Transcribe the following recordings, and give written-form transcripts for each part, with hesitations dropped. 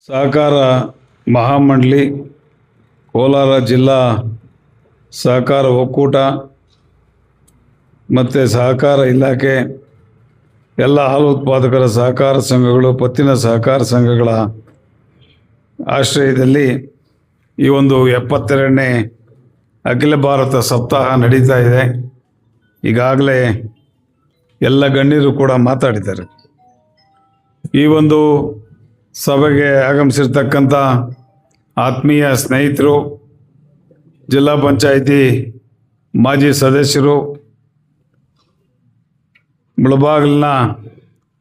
ಸಹಕಾರ ಮಹಾಮಂಡಳಿ ಕೋಲಾರ ಜಿಲ್ಲಾ ಸಹಕಾರ ಒಕ್ಕೂಟ ಮತ್ತು ಸಹಕಾರ ಇಲಾಖೆ ಎಲ್ಲ ಹಾಲು ಉತ್ಪಾದಕರ ಸಹಕಾರ ಸಂಘಗಳು ಪತ್ತಿನ ಸಹಕಾರ ಸಂಘಗಳ ಆಶ್ರಯದಲ್ಲಿ ಈ ಒಂದು 72ನೇ ಅಖಿಲ ಭಾರತ ಸಪ್ತಾಹ ನಡೀತಾ ಇದೆ. ಈಗಾಗಲೇ ಎಲ್ಲ ಗಣ್ಯರು ಕೂಡ ಮಾತಾಡಿದ್ದಾರೆ. ಈ ಒಂದು ಸಭೆಗೆ ಆಗಮಿಸಿರ್ತಕ್ಕಂಥ ಆತ್ಮೀಯ ಸ್ನೇಹಿತರು, ಜಿಲ್ಲಾ ಪಂಚಾಯಿತಿ ಮಾಜಿ ಸದಸ್ಯರು, ಮುಳಬಾಗಿಲಿನ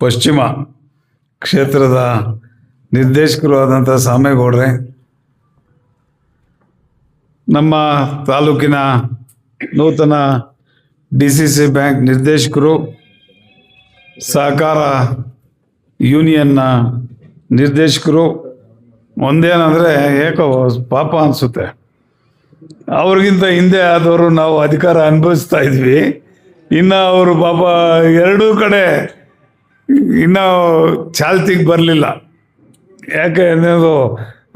ಪಶ್ಚಿಮ ಕ್ಷೇತ್ರದ ನಿರ್ದೇಶಕರು ಆದಂಥ ಸಾಮೇಗೌಡ್ರೆ, ನಮ್ಮ ತಾಲೂಕಿನ ನೂತನ DCC ಬ್ಯಾಂಕ್ ನಿರ್ದೇಶಕರು, ಸಹಕಾರ ಯೂನಿಯನ್ನ ನಿರ್ದೇಶಕರು, ಒಂದೇನಂದರೆ ಏಕೋ ಪಾಪ ಅನಿಸುತ್ತೆ, ಅವ್ರಿಗಿಂತ ಹಿಂದೆ ಆದವರು ನಾವು ಅಧಿಕಾರ ಅನುಭವಿಸ್ತಾ ಇದ್ವಿ. ಇನ್ನು ಅವರು ಪಾಪ ಎರಡೂ ಕಡೆ ಇನ್ನೂ ಚಾಲ್ತಿಗೆ ಬರಲಿಲ್ಲ. ಯಾಕೆ ಅನ್ನೋದು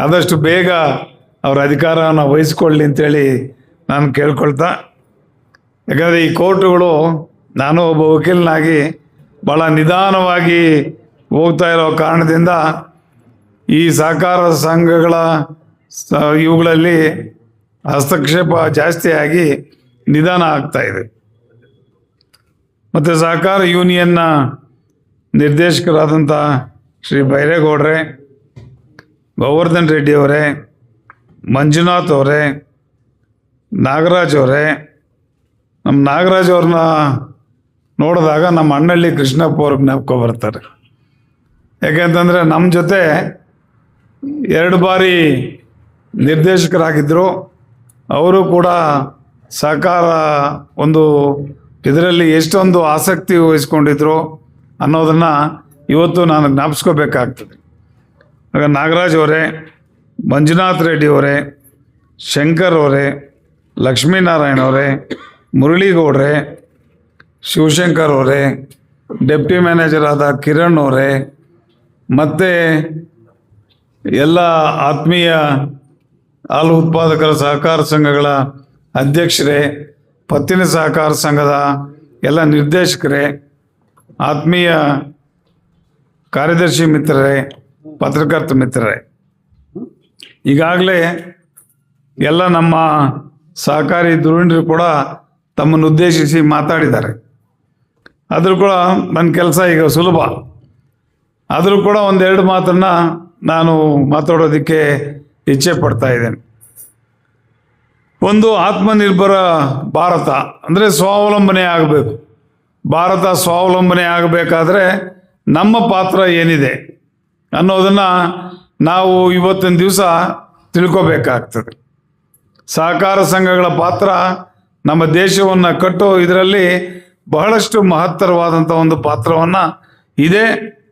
ಆದಷ್ಟು ಬೇಗ ಅವ್ರ ಅಧಿಕಾರವನ್ನು ವಹಿಸ್ಕೊಳ್ಳಿ ಅಂತೇಳಿ ನಾನು ಕೇಳ್ಕೊಳ್ತಾ, ಯಾಕಂದರೆ ಈ ಕೋರ್ಟುಗಳು, ನಾನು ಒಬ್ಬ ವಕೀಲನಾಗಿ ಭಾಳ ನಿಧಾನವಾಗಿ ಹೋಗ್ತಾ ಇರೋ ಕಾರಣದಿಂದ ಈ ಸಹಕಾರ ಸಂಘಗಳ ಇವುಗಳಲ್ಲಿ ಹಸ್ತಕ್ಷೇಪ ಜಾಸ್ತಿಯಾಗಿ ನಿಧಾನ ಆಗ್ತಾ ಇದೆ. ಮತ್ತು ಸಹಕಾರ ಯೂನಿಯನ್ನ ನಿರ್ದೇಶಕರಾದಂಥ ಶ್ರೀ ಬೈರೇಗೌಡ್ರೆ, ಗೋವರ್ಧನ್ ರೆಡ್ಡಿ ಅವರೇ, ಮಂಜುನಾಥ್ ಅವರೇ, ನಾಗರಾಜ್ ಅವರೇ, ನಮ್ಮ ನಾಗರಾಜ್ ಅವ್ರನ್ನ ನೋಡಿದಾಗ ನಮ್ಮ ಅಣ್ಣಳ್ಳಿ ಕೃಷ್ಣಪ್ಪ ಅವ್ರಿಗೆ ಜ್ಞಾಪಕ ಬರ್ತಾರೆ. ಯಾಕೆಂತಂದರೆ ನಮ್ಮ ಜೊತೆ 2 ಬಾರಿ ನಿರ್ದೇಶಕರಾಗಿದ್ದರು. ಅವರು ಕೂಡ ಸಹಕಾರ ಒಂದು ಇದರಲ್ಲಿ ಎಷ್ಟೊಂದು ಆಸಕ್ತಿ ವಹಿಸ್ಕೊಂಡಿದ್ರು ಅನ್ನೋದನ್ನು ಇವತ್ತು ನಾನು ಜ್ಞಾಪಿಸ್ಕೋಬೇಕಾಗ್ತದೆ. ಆಗ ನಾಗರಾಜ್ ಅವರೇ, ಮಂಜುನಾಥ್ ರೆಡ್ಡಿ ಅವರೇ, ಶಂಕರ್ ಅವರೇ, ಲಕ್ಷ್ಮೀನಾರಾಯಣ ಅವರೇ, ಮುರಳೀಗೌಡ್ರೆ, ಶಿವಶಂಕರ್ ಅವರೇ, ಡೆಪ್ಟಿ ಮ್ಯಾನೇಜರ್ ಆದ ಕಿರಣ್ ಅವರೇ, ಮತ್ತು ಎಲ್ಲ ಆತ್ಮೀಯ ಹಾಲು ಉತ್ಪಾದಕರ ಸಹಕಾರ ಸಂಘಗಳ ಅಧ್ಯಕ್ಷರೇ, ಪತ್ತಿನ ಸಹಕಾರ ಸಂಘದ ಎಲ್ಲ ನಿರ್ದೇಶಕರೇ, ಆತ್ಮೀಯ ಕಾರ್ಯದರ್ಶಿ ಮಿತ್ರರೇ, ಪತ್ರಕರ್ತ ಮಿತ್ರರೇ, ಈಗಾಗಲೇ ಎಲ್ಲ ನಮ್ಮ ಸಹಕಾರಿ ಧುರೀಣರು ಕೂಡ ತಮ್ಮನ್ನು ಉದ್ದೇಶಿಸಿ ಮಾತಾಡಿದ್ದಾರೆ. ಆದರೂ ಕೂಡ ನನ್ನ ಕೆಲಸ ಈಗ ಸುಲಭ. ಆದರೂ ಕೂಡ 1-2 ಮಾತನ್ನು ನಾನು ಮಾತಾಡೋದಕ್ಕೆ ಇಚ್ಛೆ ಪಡ್ತಾ ಇದ್ದೇನೆ. ಒಂದು, ಆತ್ಮನಿರ್ಭರ ಭಾರತ ಅಂದರೆ ಸ್ವಾವಲಂಬನೆ ಆಗಬೇಕು. ಭಾರತ ಸ್ವಾವಲಂಬನೆ ಆಗಬೇಕಾದ್ರೆ ನಮ್ಮ ಪಾತ್ರ ಏನಿದೆ ಅನ್ನೋದನ್ನು ನಾವು ಇವತ್ತಿನ ದಿವಸ ತಿಳ್ಕೋಬೇಕಾಗ್ತದೆ. ಸಹಕಾರ ಸಂಘಗಳ ಪಾತ್ರ ನಮ್ಮ ದೇಶವನ್ನು ಕಟ್ಟೋ ಇದರಲ್ಲಿ ಬಹಳಷ್ಟು ಮಹತ್ತರವಾದಂಥ ಒಂದು ಪಾತ್ರವನ್ನು ಇದೆ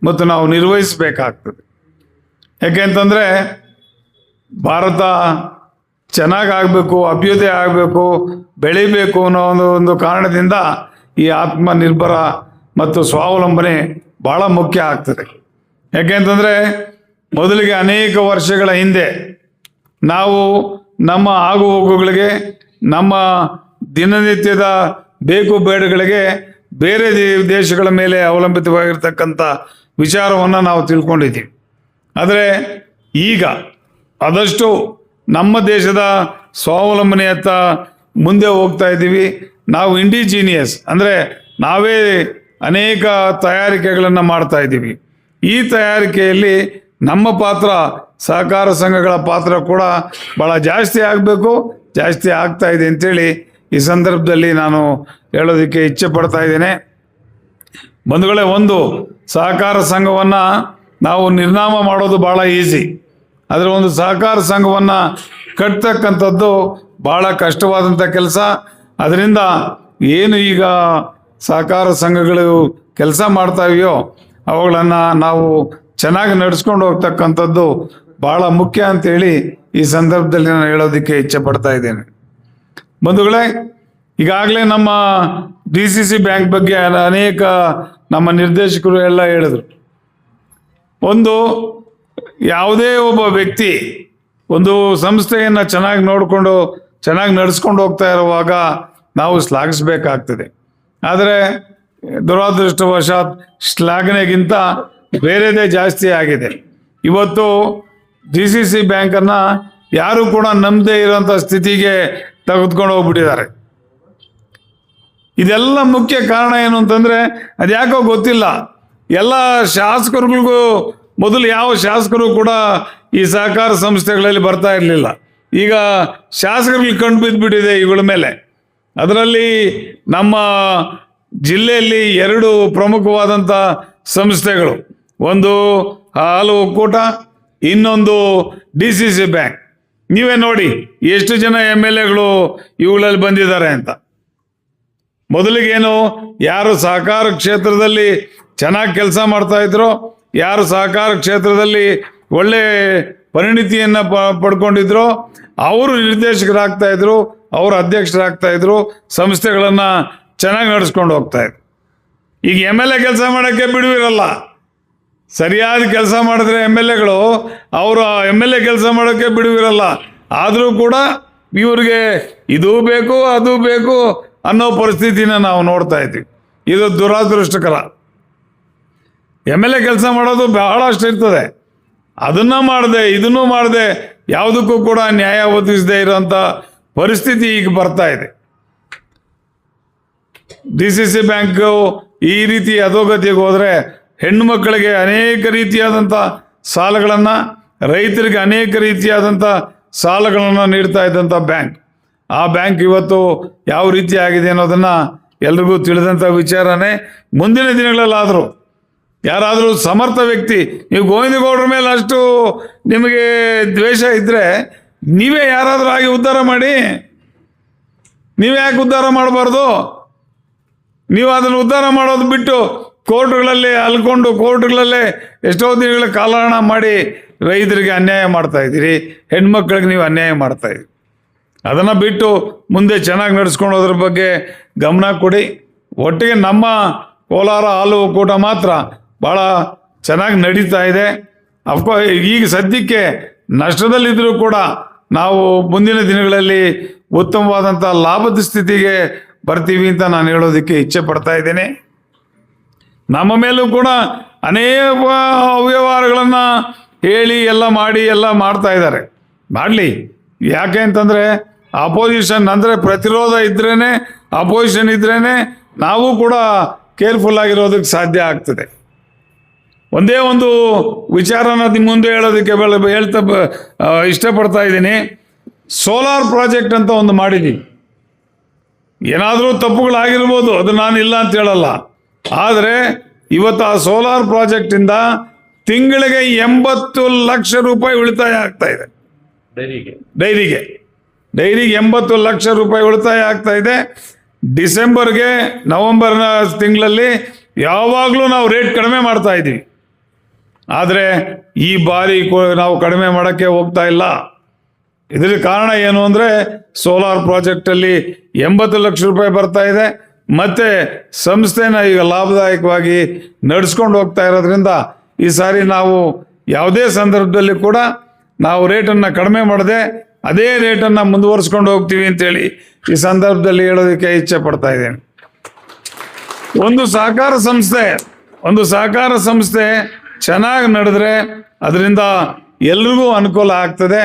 ಮತ್ತು ನಾವು ನಿರ್ವಹಿಸಬೇಕಾಗ್ತದೆ. ಯಾಕೆಂತಂದರೆ ಭಾರತ ಚೆನ್ನಾಗಾಗಬೇಕು, ಅಭ್ಯುದಯ ಆಗಬೇಕು, ಬೆಳಿಬೇಕು ಅನ್ನೋ ಒಂದು ಕಾರಣದಿಂದ ಈ ಆತ್ಮನಿರ್ಭರ ಮತ್ತು ಸ್ವಾವಲಂಬನೆ ಭಾಳ ಮುಖ್ಯ ಆಗ್ತದೆ. ಯಾಕೆಂತಂದರೆ ಮೊದಲಿಗೆ ಅನೇಕ ವರ್ಷಗಳ ಹಿಂದೆ ನಾವು ನಮ್ಮ ಆಗುಹೋಗುಗಳಿಗೆ, ನಮ್ಮ ದಿನನಿತ್ಯದ ಬೇಕು ಬೇಡಗಳಿಗೆ ಬೇರೆ ದೇಶಗಳ ಮೇಲೆ ಅವಲಂಬಿತವಾಗಿರ್ತಕ್ಕಂಥ ವಿಚಾರವನ್ನು ನಾವು ತಿಳ್ಕೊಂಡಿದ್ದೀವಿ. ಆದರೆ ಈಗ ಆದಷ್ಟು ನಮ್ಮ ದೇಶದ ಸ್ವಾವಲಂಬನೆಯತ್ತ ಮುಂದೆ ಹೋಗ್ತಾ ಇದ್ದೀವಿ. ನಾವು ಇಂಡಿಜಿನಿಯಸ್ ಅಂದರೆ ನಾವೇ ಅನೇಕ ತಯಾರಿಕೆಗಳನ್ನು ಮಾಡ್ತಾ ಇದ್ದೀವಿ. ಈ ತಯಾರಿಕೆಯಲ್ಲಿ ನಮ್ಮ ಪಾತ್ರ, ಸಹಕಾರ ಸಂಘಗಳ ಪಾತ್ರ ಕೂಡ ಭಾಳ ಜಾಸ್ತಿ ಆಗಬೇಕು, ಜಾಸ್ತಿ ಆಗ್ತಾ ಇದೆ ಅಂತೇಳಿ ಈ ಸಂದರ್ಭದಲ್ಲಿ ನಾನು ಹೇಳೋದಕ್ಕೆ ಇಚ್ಛೆ ಪಡ್ತಾ ಇದ್ದೇನೆ. ಬಂಧುಗಳೇ, ಒಂದು ಸಹಕಾರ ಸಂಘವನ್ನು ನಾವು ನಿರ್ನಾಮ ಮಾಡೋದು ಭಾಳ ಈಸಿ. ಆದರೆ ಒಂದು ಸಹಕಾರ ಸಂಘವನ್ನು ಕಟ್ತಕ್ಕಂಥದ್ದು ಭಾಳ ಕಷ್ಟವಾದಂಥ ಕೆಲಸ. ಅದರಿಂದ ಏನು ಈಗ ಸಹಕಾರ ಸಂಘಗಳು ಕೆಲಸ ಮಾಡ್ತಾವೆಯೋ ಅವುಗಳನ್ನು ನಾವು ಚೆನ್ನಾಗಿ ನಡೆಸ್ಕೊಂಡು ಹೋಗ್ತಕ್ಕಂಥದ್ದು ಭಾಳ ಮುಖ್ಯ ಅಂತೇಳಿ ಈ ಸಂದರ್ಭದಲ್ಲಿ ನಾನು ಹೇಳೋದಕ್ಕೆ ಇಚ್ಛೆ ಪಡ್ತಾ ಇದ್ದೇನೆ. ಬಂಧುಗಳೇ, ಈಗಾಗಲೇ ನಮ್ಮ DCC ಬ್ಯಾಂಕ್ ಬಗ್ಗೆ ಅನೇಕ ನಮ್ಮ ನಿರ್ದೇಶಕರು ಎಲ್ಲ ಹೇಳಿದರು. ಒಂದು ಯಾವುದೇ ಒಬ್ಬ ವ್ಯಕ್ತಿ ಒಂದು ಸಂಸ್ಥೆಯನ್ನು ಚೆನ್ನಾಗಿ ನಡೆಸ್ಕೊಂಡು ಹೋಗ್ತಾ ಇರುವಾಗ ನಾವು ಶ್ಲಾಘಿಸಬೇಕಾಗ್ತದೆ. ಆದರೆ ದುರಾದೃಷ್ಟವಶಾತ್ ಶ್ಲಾಘನೆಗಿಂತ ಬೇರೆದೇ ಜಾಸ್ತಿ ಆಗಿದೆ. ಇವತ್ತು DCC ಬ್ಯಾಂಕನ್ನು ಯಾರು ಕೂಡ ನಂಬದೇ ಇರೋಂಥ ಸ್ಥಿತಿಗೆ ತೆಗೆದುಕೊಂಡು ಹೋಗ್ಬಿಟ್ಟಿದ್ದಾರೆ. ಇದೆಲ್ಲ ಮುಖ್ಯ ಕಾರಣ ಏನು ಅಂತಂದರೆ ಅದ್ಯಾಕೋ ಗೊತ್ತಿಲ್ಲ, ಎಲ್ಲ ಶಾಸಕರುಗಳಿಗೂ ಮೊದಲು ಯಾವ ಶಾಸಕರು ಕೂಡ ಈ ಸಹಕಾರ ಸಂಸ್ಥೆಗಳಲ್ಲಿ ಬರ್ತಾ ಇರಲಿಲ್ಲ. ಈಗ ಶಾಸಕರಿಗೆ ಕಂಡು ಬಿದ್ದುಬಿಟ್ಟಿದೆ ಇವುಗಳ ಮೇಲೆ. ಅದರಲ್ಲಿ ನಮ್ಮ ಜಿಲ್ಲೆಯಲ್ಲಿ 2 ಪ್ರಮುಖವಾದಂಥ ಸಂಸ್ಥೆಗಳು, ಒಂದು ಹಾಲು ಒಕ್ಕೂಟ, ಇನ್ನೊಂದು DCC ಬ್ಯಾಂಕ್. ನೀವೇ ನೋಡಿ ಎಷ್ಟು ಜನ MLAಗಳು ಇವುಗಳಲ್ಲಿ ಬಂದಿದ್ದಾರೆ ಅಂತ. ಮೊದಲಿಗೇನು ಯಾರು ಸಹಕಾರ ಕ್ಷೇತ್ರದಲ್ಲಿ ಚೆನ್ನಾಗಿ ಕೆಲಸ ಮಾಡ್ತಾ ಇದ್ರು, ಯಾರು ಸಹಕಾರ ಕ್ಷೇತ್ರದಲ್ಲಿ ಒಳ್ಳೆ ಪರಿಣಿತಿಯನ್ನು ಪಡ್ಕೊಂಡಿದ್ರು ಅವರು ನಿರ್ದೇಶಕರಾಗ್ತಾ ಇದ್ರು, ಅವರು ಅಧ್ಯಕ್ಷರಾಗ್ತಾ ಇದ್ರು, ಸಂಸ್ಥೆಗಳನ್ನು ಚೆನ್ನಾಗಿ ನಡೆಸ್ಕೊಂಡು ಹೋಗ್ತಾ ಇದ್ರು. ಈಗ MLA ಕೆಲಸ ಮಾಡೋಕ್ಕೆ ಬಿಡುವಿರಲ್ಲ. ಸರಿಯಾದ ಕೆಲಸ ಮಾಡಿದ್ರೆ MLAಗಳು ಅವರು MLA ಕೆಲಸ ಮಾಡೋಕ್ಕೆ ಬಿಡುವಿರಲ್ಲ. ಆದರೂ ಕೂಡ ಇವ್ರಿಗೆ ಇದು ಬೇಕು ಅದು ಬೇಕು ಅನ್ನೋ ಪರಿಸ್ಥಿತಿನ ನಾವು ನೋಡ್ತಾ ಇದ್ದೀವಿ. ಇದು ದುರಾದೃಷ್ಟಕರ. MLA ಕೆಲಸ ಮಾಡೋದು ಬಹಳಷ್ಟು ಇರ್ತದೆ. ಅದನ್ನು ಮಾಡದೆ ಇದನ್ನು ಮಾಡದೆ ಯಾವುದಕ್ಕೂ ಕೂಡ ನ್ಯಾಯ ಒದಗಿಸದೇ ಇರೋಂಥ ಪರಿಸ್ಥಿತಿ ಈಗ ಬರ್ತಾ ಇದೆ. DCC ಬ್ಯಾಂಕು ಈ ರೀತಿ ಅಧೋಗತಿಗೆ ಹೋದರೆ ಹೆಣ್ಣು ಮಕ್ಕಳಿಗೆ ಅನೇಕ ರೀತಿಯಾದಂಥ ಸಾಲಗಳನ್ನು, ರೈತರಿಗೆ ಅನೇಕ ರೀತಿಯಾದಂಥ ಸಾಲಗಳನ್ನು ನೀಡ್ತಾ ಇದ್ದಂಥ ಬ್ಯಾಂಕ್. ಆ ಬ್ಯಾಂಕ್ ಇವತ್ತು ಯಾವ ರೀತಿ ಆಗಿದೆ ಅನ್ನೋದನ್ನು ಎಲ್ರಿಗೂ ತಿಳಿದಂಥ ವಿಚಾರನೇ. ಮುಂದಿನ ದಿನಗಳಲ್ಲಾದರೂ ಯಾರಾದರೂ ಸಮರ್ಥ ವ್ಯಕ್ತಿ, ನೀವು ಗೋವಿಂದಗೌಡರ ಮೇಲೆ ಅಷ್ಟು ನಿಮಗೆ ದ್ವೇಷ ಇದ್ದರೆ ನೀವೇ ಯಾರಾದರೂ ಆಗಿ ಉದ್ಧಾರ ಮಾಡಿ. ನೀವೇ ಯಾಕೆ ಉದ್ಧಾರ ಮಾಡಬಾರ್ದು? ನೀವು ಅದನ್ನು ಉದ್ಧಾರ ಮಾಡೋದು ಬಿಟ್ಟು ಕೋರ್ಟ್ಗಳಲ್ಲಿ ಅಲ್ಕೊಂಡು ಕೋರ್ಟ್ಗಳಲ್ಲೇ ಎಷ್ಟೋ ದಿನಗಳ ಕಾಲಹರಣ ಮಾಡಿ ರೈತರಿಗೆ ಅನ್ಯಾಯ ಮಾಡ್ತಾ ಇದ್ದೀರಿ, ಹೆಣ್ಮಕ್ಳಿಗೆ ನೀವು ಅನ್ಯಾಯ ಮಾಡ್ತಾ ಇದ್ದೀರಿ. ಅದನ್ನು ಬಿಟ್ಟು ಮುಂದೆ ಚೆನ್ನಾಗಿ ನಡೆಸ್ಕೊಳೋದ್ರ ಬಗ್ಗೆ ಗಮನ ಕೊಡಿ. ಒಟ್ಟಿಗೆ ನಮ್ಮ ಕೋಲಾರ ಹಾಲು ಒಕ್ಕೂಟ ಮಾತ್ರ ಭಾಳ ಚೆನ್ನಾಗಿ ನಡೀತಾ ಇದೆ. ಅಫ್ಕೋರ್ಸ್ ಈಗ ಸದ್ಯಕ್ಕೆ ನಷ್ಟದಲ್ಲಿದ್ದರೂ ಕೂಡ ನಾವು ಮುಂದಿನ ದಿನಗಳಲ್ಲಿ ಉತ್ತಮವಾದಂಥ ಲಾಭದ ಸ್ಥಿತಿಗೆ ಬರ್ತೀವಿ ಅಂತ ನಾನು ಹೇಳೋದಕ್ಕೆ ಇಚ್ಛೆ ಪಡ್ತಾ ಇದ್ದೇನೆ. ನಮ್ಮ ಮೇಲೂ ಕೂಡ ಅನೇಕ ಅವ್ಯವಹಾರಗಳನ್ನು ಹೇಳಿ ಎಲ್ಲ ಮಾಡ್ತಾ ಇದ್ದಾರೆ. ಮಾಡಲಿ, ಯಾಕೆ ಅಂತಂದರೆ ಅಪೋಸಿಷನ್ ಅಂದರೆ ಪ್ರತಿರೋಧ ಇದ್ರೇ, ಅಪೋಸಿಷನ್ ಇದ್ರೇ ನಾವು ಕೂಡ ಕೇರ್ಫುಲ್ ಆಗಿರೋದಕ್ಕೆ ಸಾಧ್ಯ ಆಗ್ತದೆ. ಒಂದೇ ಒಂದು ವಿಚಾರನ ನಿಮ್ಮ ಮುಂದೆ ಹೇಳೋದಕ್ಕೆ ಹೇಳ್ತಾ ಇಷ್ಟಪಡ್ತಾ ಇದ್ದೀನಿ. ಸೋಲಾರ್ ಪ್ರಾಜೆಕ್ಟ್ ಅಂತ ಒಂದು ಮಾಡಿದ್ದೀವಿ. ಏನಾದರೂ ತಪ್ಪುಗಳಾಗಿರ್ಬೋದು, ಅದು ನಾನು ಇಲ್ಲ ಅಂತ ಹೇಳಲ್ಲ. ಆದರೆ ಇವತ್ತು ಆ ಸೋಲಾರ್ ಪ್ರಾಜೆಕ್ಟಿಂದ ತಿಂಗಳಿಗೆ 80 ಲಕ್ಷ ರೂಪಾಯಿ ಉಳಿತಾಯ ಆಗ್ತಾ ಇದೆ. ಡೈರಿಗೆ 80 ಲಕ್ಷ ರೂಪಾಯಿ ಉಳಿತಾಯ ಆಗ್ತಾ ಇದೆ. ಡಿಸೆಂಬರ್ಗೆ ನವೆಂಬರ್ನ ತಿಂಗಳಲ್ಲಿ ಯಾವಾಗಲೂ ನಾವು ರೇಟ್ ಕಡಿಮೆ ಮಾಡ್ತಾ ಇದ್ದೀವಿ. ಆದರೆ ಈ ಬಾರಿ ನಾವು ಕಡಿಮೆ ಮಾಡೋಕ್ಕೆ ಹೋಗ್ತಾ ಇಲ್ಲ. ಇದರ ಕಾರಣ ಏನು ಅಂದರೆ ಸೋಲಾರ್ ಪ್ರಾಜೆಕ್ಟಲ್ಲಿ 80 ಲಕ್ಷ ರೂಪಾಯಿ ಬರ್ತಾ ಇದೆ. ಮತ್ತು ಸಂಸ್ಥೆನ ಈಗ ಲಾಭದಾಯಕವಾಗಿ ನಡೆಸ್ಕೊಂಡು ಹೋಗ್ತಾ ಇರೋದ್ರಿಂದ ಈ ಸಾರಿ ನಾವು ಯಾವುದೇ ಸಂದರ್ಭದಲ್ಲಿ ಕೂಡ ನಾವು ರೇಟನ್ನು ಕಡಿಮೆ ಮಾಡದೆ ಅದೇ ರೇಟನ್ನು ಮುಂದುವರಿಸ್ಕೊಂಡು ಹೋಗ್ತೀವಿ ಅಂತೇಳಿ ಈ ಸಂದರ್ಭದಲ್ಲಿ ಹೇಳೋದಕ್ಕೆ ಇಚ್ಛೆ ಪಡ್ತಾ ಇದ್ದೇನೆ. ಒಂದು ಸಹಕಾರ ಸಂಸ್ಥೆ ಚೆನ್ನಾಗಿ ನಡೆದ್ರೆ ಅದರಿಂದ ಎಲ್ರಿಗೂ ಅನುಕೂಲ ಆಗ್ತದೆ.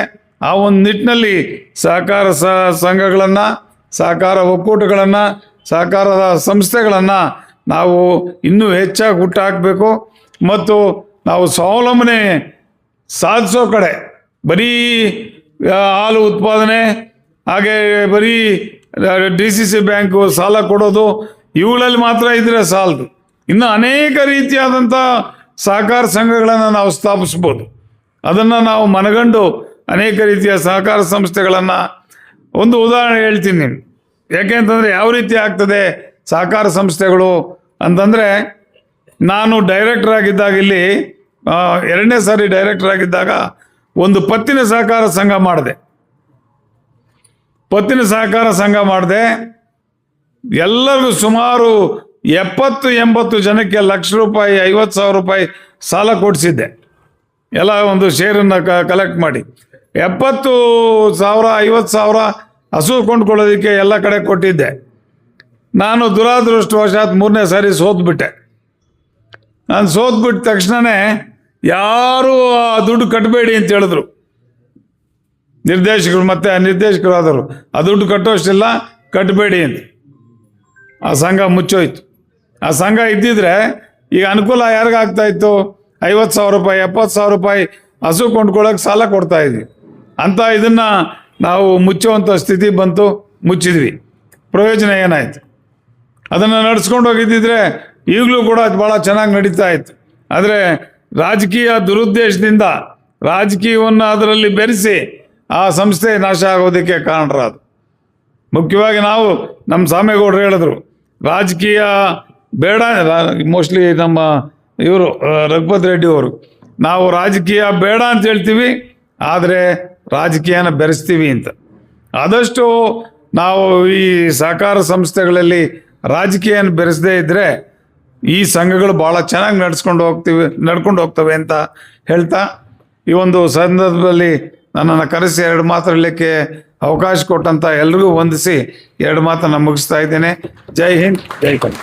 ಆ ಒಂದು ನಿಟ್ಟಿನಲ್ಲಿ ಸಹಕಾರ ಸಂಘಗಳನ್ನು, ಸಹಕಾರ ಒಕ್ಕೂಟಗಳನ್ನು, ಸಹಕಾರದ ಸಂಸ್ಥೆಗಳನ್ನು ನಾವು ಇನ್ನೂ ಹೆಚ್ಚಾಗಿ ಹುಟ್ಟಾಕಬೇಕು. ಮತ್ತು ನಾವು ಸ್ವಾವಲಂಬನೆ ಸಾಧಿಸೋ ಕಡೆ ಬರೀ ಹಾಲು ಉತ್ಪಾದನೆ, ಹಾಗೆ ಬರೀ DCC ಬ್ಯಾಂಕು ಸಾಲ ಕೊಡೋದು ಇವುಗಳಲ್ಲಿ ಮಾತ್ರ ಇದ್ದರೆ ಸಾಲದು. ಇನ್ನು ಅನೇಕ ರೀತಿಯಾದಂಥ ಸಹಕಾರ ಸಂಘಗಳನ್ನು ನಾವು ಸ್ಥಾಪಿಸ್ಬೋದು. ಅದನ್ನು ನಾವು ಮನಗಂಡು ಅನೇಕ ರೀತಿಯ ಸಹಕಾರ ಸಂಸ್ಥೆಗಳನ್ನು, ಒಂದು ಉದಾಹರಣೆ ಹೇಳ್ತೀನಿ. ಯಾಕೆ ಅಂತಂದರೆ ಯಾವ ರೀತಿ ಆಗ್ತದೆ ಸಹಕಾರ ಸಂಸ್ಥೆಗಳು ಅಂತಂದರೆ, ನಾನು ಡೈರೆಕ್ಟರ್ ಆಗಿದ್ದಾಗ ಇಲ್ಲಿ 2ನೇ ಸಾರಿ ಡೈರೆಕ್ಟರ್ ಆಗಿದ್ದಾಗ ಒಂದು ಪತ್ತಿನ ಸಹಕಾರ ಸಂಘ ಮಾಡಿದೆ. ಎಲ್ಲರಿಗೂ ಸುಮಾರು 70-80 ಜನಕ್ಕೆ 1,00,000 ರೂಪಾಯಿ 50,000 ರೂಪಾಯಿ ಸಾಲ ಕೊಡಿಸಿದ್ದೆ. ಎಲ್ಲ ಒಂದು ಶೇರನ್ನು ಕಲೆಕ್ಟ್ ಮಾಡಿ 70,000 50,000 ಹಸು ಕೊಂಡ್ಕೊಳ್ಳೋದಕ್ಕೆ ಎಲ್ಲ ಕಡೆ ಕೊಟ್ಟಿದ್ದೆ. ನಾನು ದುರಾದೃಷ್ಟವಶಾತ್ 3ನೇ ಸಾರಿ ಸೋತ್ಬಿಟ್ಟೆ. ನಾನು ಸೋತ್ಬಿಟ್ಟ ತಕ್ಷಣವೇ ಯಾರೂ ಆ ದುಡ್ಡು ಕಟ್ಟಬೇಡಿ ಅಂತ ಹೇಳಿದ್ರು ನಿರ್ದೇಶಕರು, ಮತ್ತು ನಿರ್ದೇಶಕರು ಆದರು ಆ ದುಡ್ಡು ಕಟ್ಟೋಷ್ಟಿಲ್ಲ, ಕಟ್ಟಬೇಡಿ ಅಂತ. ಆ ಸಂಘ ಮುಚ್ಚೋಯ್ತು. ಆ ಸಂಘ ಇದ್ದಿದ್ರೆ ಈಗ ಅನುಕೂಲ ಯಾರಿಗಾಗ್ತಾ ಇತ್ತು? 50,000 ರೂಪಾಯಿ 70,000 ರೂಪಾಯಿ ಹಸು ಕೊಂಡ್ಕೊಳ್ಳೋಕೆ ಸಾಲ ಕೊಡ್ತಾ ಇದ್ವಿ. ಅಂತ ಇದನ್ನು ನಾವು ಮುಚ್ಚುವಂಥ ಸ್ಥಿತಿ ಬಂತು, ಮುಚ್ಚಿದ್ವಿ. ಪ್ರಯೋಜನ ಏನಾಯಿತು? ಅದನ್ನು ನಡೆಸ್ಕೊಂಡು ಹೋಗಿದ್ದಿದ್ರೆ ಈಗಲೂ ಕೂಡ ಅದು ಭಾಳ ಚೆನ್ನಾಗಿ ನಡೀತಾ ಇತ್ತು. ಆದರೆ ರಾಜಕೀಯ ದುರುದ್ದೇಶದಿಂದ ರಾಜಕೀಯವನ್ನು ಅದರಲ್ಲಿ ಬೆರೆಸಿ ಆ ಸಂಸ್ಥೆ ನಾಶ ಆಗೋದಕ್ಕೆ ಕಾರಣರಾದು. ಮುಖ್ಯವಾಗಿ ನಾವು ನಮ್ಮ ಸಾಮೇಗೌಡರು ಹೇಳಿದ್ರು, ರಾಜಕೀಯ ಬೇಡ. ಮೋಸ್ಟ್ಲಿ ನಮ್ಮ ಇವರು ರಘುಪತಿ ರೆಡ್ಡಿ ಅವರು, ನಾವು ರಾಜಕೀಯ ಬೇಡ ಅಂತ ಹೇಳ್ತೀವಿ, ಆದರೆ ರಾಜಕೀಯನ ಬೆರೆಸ್ತೀವಿ ಅಂತ. ಆದಷ್ಟು ನಾವು ಈ ಸಹಕಾರ ಸಂಸ್ಥೆಗಳಲ್ಲಿ ರಾಜಕೀಯನ ಬೆರೆಸದೇ ಇದ್ದರೆ ಈ ಸಂಘಗಳು ಭಾಳ ಚೆನ್ನಾಗಿ ನಡ್ಕೊಂಡು ಹೋಗ್ತವೆ ಅಂತ ಹೇಳ್ತಾ, ಈ ಒಂದು ಸಂದರ್ಭದಲ್ಲಿ ನನ್ನನ್ನು ಕರೆಸಿ 2 ಮಾತು ಹೇಳಲಿಕ್ಕೆ ಅವಕಾಶ ಕೊಟ್ಟಂಥ ಎಲ್ರಿಗೂ ವಂದಿಸಿ 2 ಮಾತನ್ನು ಮುಗಿಸ್ತಾ ಇದ್ದೇನೆ. ಜೈ ಹಿಂದ್, ಜೈ ಕನ್ನಡ.